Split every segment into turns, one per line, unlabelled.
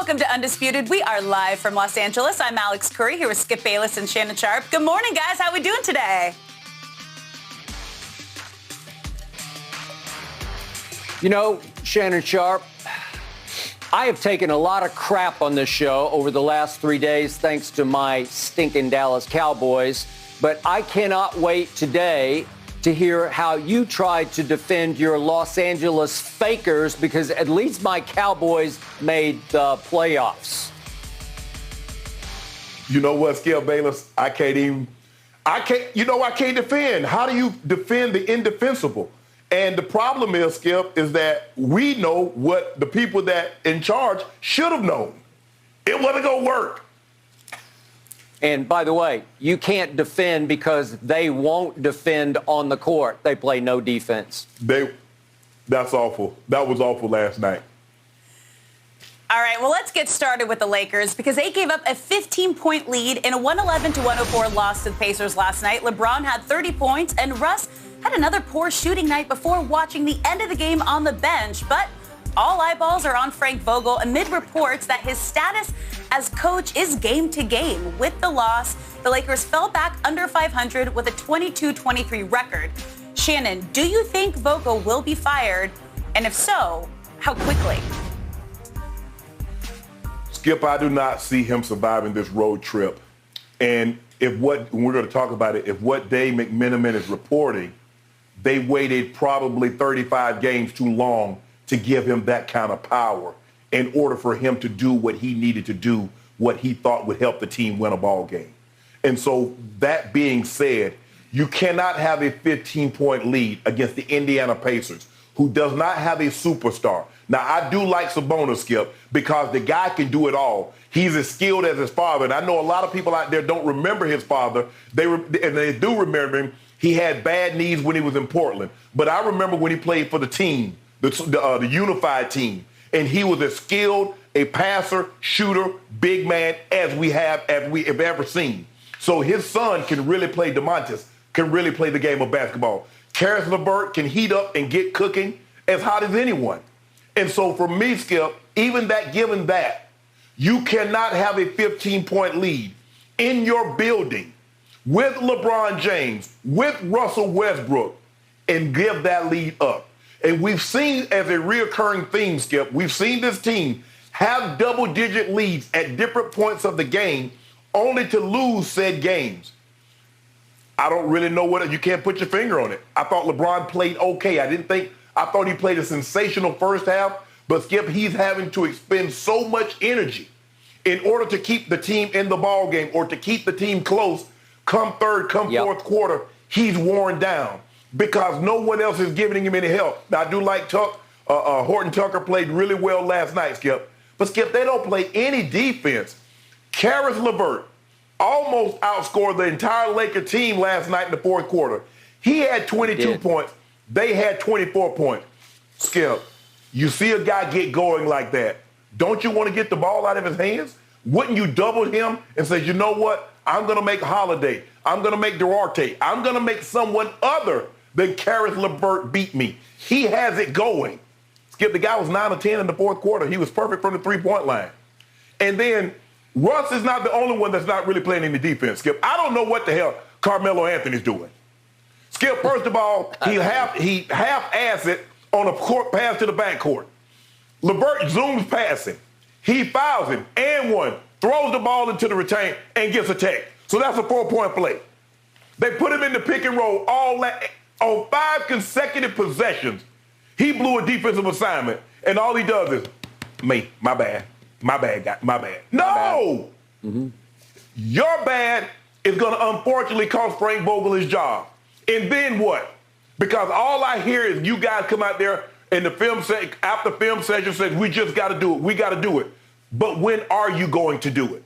Welcome to Undisputed. We are live from Los Angeles. I'm Alex Curry here with Skip Bayless and Shannon Sharp. Good morning, guys. How we doing today?
You know, Shannon Sharp, I have taken a lot of crap on this show over the last 3 days thanks to my stinking Dallas Cowboys, but I cannot wait today to hear how you tried to defend your Los Angeles Fakers, because at least my Cowboys made the playoffs.
You know what, Skip Bayless? I can't defend. How do you defend the indefensible? And the problem is, Skip, is that we know what the people that in charge should have known. It wasn't going to work.
And by the way, you can't defend because they won't defend on the court. They play no defense.
That's awful. That was awful last night.
All right, well, let's get started with the Lakers because they gave up a 15-point lead in a 111-104 loss to the Pacers last night. LeBron had 30 points, and Russ had another poor shooting night before watching the end of the game on the bench. But all eyeballs are on Frank Vogel amid reports that his status as coach is game to game. With the loss, the Lakers fell back under 500 with a 22-23 record. Shannon, do you think Vogel will be fired? And if so, how quickly?
Skip, I do not see him surviving this road trip. And when we're going to talk about it, if what Dave McMenamin is reporting, they waited probably 35 games too long to give him that kind of power in order for him to do what he needed to do, what he thought would help the team win a ball game. And so that being said, you cannot have a 15-point lead against the Indiana Pacers, who does not have a superstar. Now, I do like Sabonis, Skip, because the guy can do it all. He's as skilled as his father. And I know a lot of people out there don't remember his father. And they do remember him. He had bad knees when he was in Portland. But I remember when he played for the team, the unified team. And he was as skilled a passer, shooter, big man as we have ever seen. So his son can really play, DeMontis, can really play the game of basketball. Karis LeVert can heat up and get cooking as hot as anyone. And so for me, Skip, given that, you cannot have a 15-point lead in your building with LeBron James, with Russell Westbrook, and give that lead up. And we've seen as a reoccurring theme, Skip, we've seen this team have double-digit leads at different points of the game only to lose said games. I don't really know you can't put your finger on it. I thought LeBron played okay. I thought he played a sensational first half, but Skip, he's having to expend so much energy in order to keep the team in the ball game or to keep the team close come fourth quarter. He's worn down because no one else is giving him any help. Now, I do like Horton Tucker played really well last night, Skip. But, Skip, they don't play any defense. Karis LeVert almost outscored the entire Laker team last night in the fourth quarter. He had 22 points. They had 24 points. Skip, you see a guy get going like that. Don't you want to get the ball out of his hands? Wouldn't you double him and say, you know what? I'm going to make Holiday. I'm going to make Duarte. I'm going to make someone other than Karis LeVert beat me. He has it going. Skip, the guy was 9 of 10 in the fourth quarter. He was perfect from the three-point line. And then Russ is not the only one that's not really playing any defense, Skip. I don't know what the hell Carmelo Anthony's doing. Skip, first of all, he half-assed it on a court pass to the backcourt. LeVert zooms passing. He fouls him, and one, throws the ball into the retain, and gets a tech. So that's a 4-point play. They put him in the pick and roll on 5 consecutive possessions. He blew a defensive assignment, and all he does is, my bad. No! Your bad is going to unfortunately cost Frank Vogel his job. And then what? Because all I hear is you guys come out there and after film session says, we just got to do it. We got to do it. But when are you going to do it?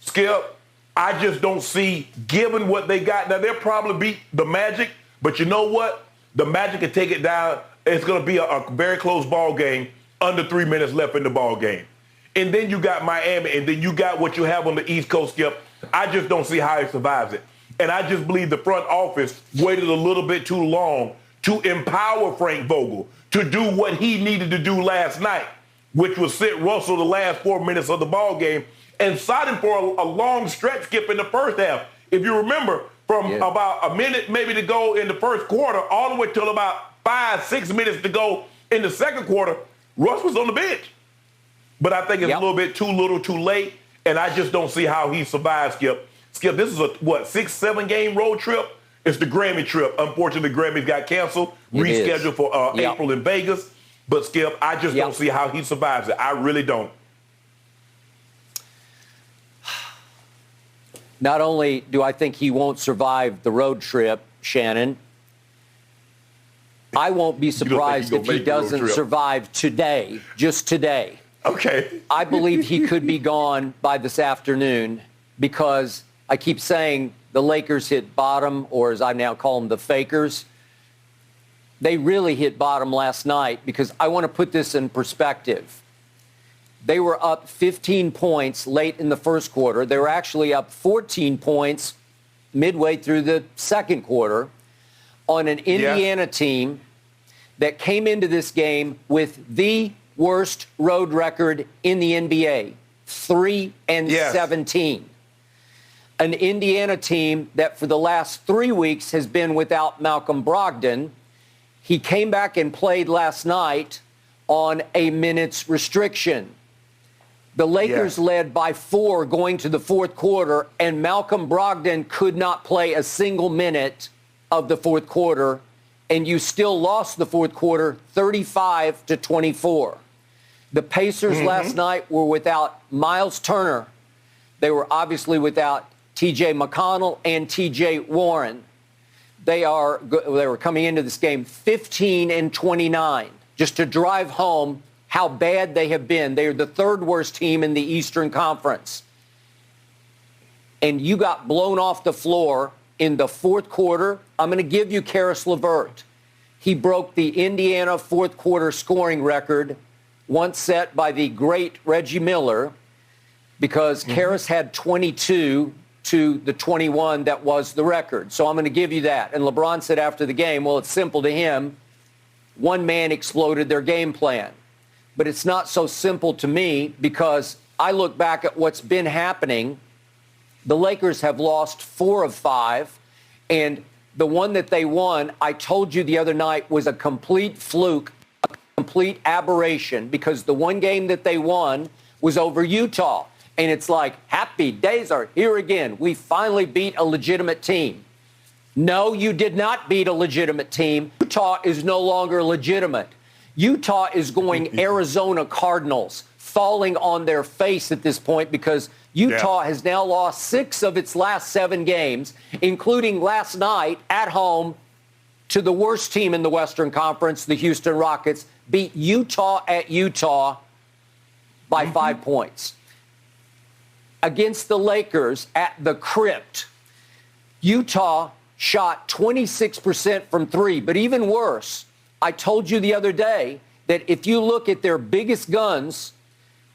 Skip, I just don't see, given what they got. Now, they'll probably beat the Magic, but you know what? The Magic can take it down. It's going to be a very close ball game, under 3 minutes left in the ball game. And then you got Miami, and then you got what you have on the East Coast, Skip. I just don't see how he survives it. And I just believe the front office waited a little bit too long to empower Frank Vogel to do what he needed to do last night. which was sit Russell the last 4 minutes of the ball game, and sat him for a long stretch skip in the first half. If you remember, from about a minute maybe to go in the first quarter all the way till about 5-6 minutes to go in the second quarter, Russ was on the bench. But I think it's a little bit too little too late, and I just don't see how he survives, Skip. Skip, this is a, 6-7 game road trip? It's the Grammy trip. Unfortunately, the Grammys got canceled, rescheduled for April in Vegas. But, Skip, I just don't see how he survives it. I really don't.
Not only do I think he won't survive the road trip, Shannon, I won't be surprised if he doesn't survive today, just today.
Okay.
I believe he could be gone by this afternoon because I keep saying the Lakers hit bottom, or as I now call them, the fakers. They really hit bottom last night because I want to put this in perspective. They were up 15 points late in the first quarter. They were actually up 14 points midway through the second quarter on an Indiana team that came into this game with the worst road record in the NBA, 3-17. An Indiana team that for the last 3 weeks has been without Malcolm Brogdon. He came back and played last night on a minutes restriction. The Lakers led by 4 going to the fourth quarter, and Malcolm Brogdon could not play a single minute of the fourth quarter, and you still lost the fourth quarter 35-24. The Pacers last night were without Miles Turner. They were obviously without T.J. McConnell and T.J. Warren. They were coming into this game 15-29, just to drive home how bad they have been. They are the third worst team in the Eastern Conference. And you got blown off the floor in the fourth quarter. I'm going to give you Karis LeVert. He broke the Indiana fourth quarter scoring record once set by the great Reggie Miller because Karis had 22 to the 21 that was the record. So I'm going to give you that. And LeBron said after the game, well, it's simple to him. One man exploded their game plan. But it's not so simple to me because I look back at what's been happening. The Lakers have lost 4 of 5, and the one that they won, I told you the other night, was a complete fluke, a complete aberration, because the one game that they won was over Utah. And it's like, happy days are here again. We finally beat a legitimate team. No, you did not beat a legitimate team. Utah is no longer legitimate. Utah is going Arizona Cardinals, falling on their face at this point because Utah has now lost 6 of its last 7 games, including last night at home to the worst team in the Western Conference, the Houston Rockets, beat Utah at Utah by 5 points. Against the Lakers at the Crypt, Utah shot 26% from 3, but even worse, I told you the other day that if you look at their biggest guns,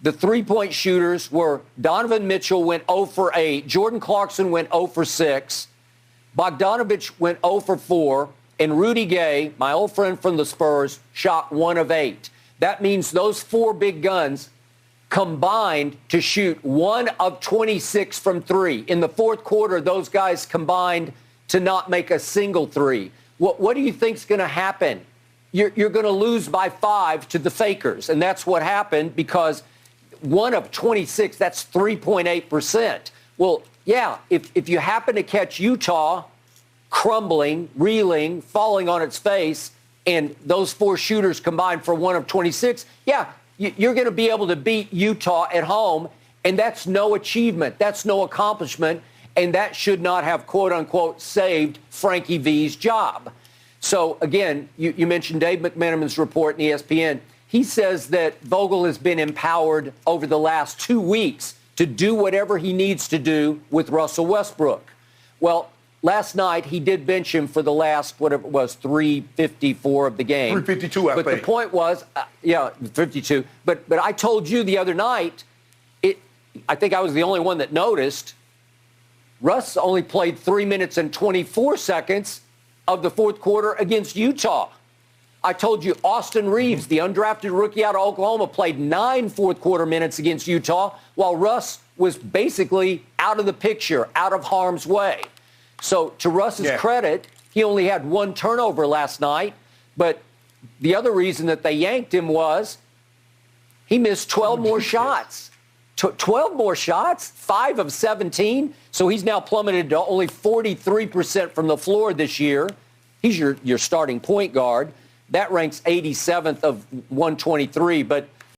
the three-point shooters were Donovan Mitchell went 0 for 8, Jordan Clarkson went 0 for 6, Bogdanovich went 0 for 4, and Rudy Gay, my old friend from the Spurs, shot 1 of 8. That means those 4 big guns combined to shoot 1 of 26 from 3. In the fourth quarter, those guys combined to not make a single 3. What do you think's going to happen? You're going to lose by 5 to the fakers, and that's what happened because 1 of 26, that's 3.8%. Well, yeah, if you happen to catch Utah crumbling, reeling, falling on its face, and those 4 shooters combined for 1 of 26, yeah, you're going to be able to beat Utah at home, and that's no achievement. That's no accomplishment, and that should not have, quote-unquote, saved Frankie V's job. So, again, you mentioned Dave McMenamin's report in ESPN. He says that Vogel has been empowered over the last 2 weeks to do whatever he needs to do with Russell Westbrook. Well, last night he did bench him for the last, whatever it was, 3:54 of the game.
3:52, I think.
But the point was, 52. But I told you the other night, I think I was the only one that noticed, Russ only played 3 minutes and 24 seconds of the fourth quarter against Utah. I told you Austin Reeves, the undrafted rookie out of Oklahoma, played 9 fourth-quarter minutes against Utah, while Russ was basically out of the picture, out of harm's way. So to Russ's credit, he only had 1 turnover last night. But the other reason that they yanked him was he missed 12 more shots. 12 more shots, 5 of 17. So he's now plummeted to only 43% from the floor this year. He's your starting point guard. That ranks 87th of 123. But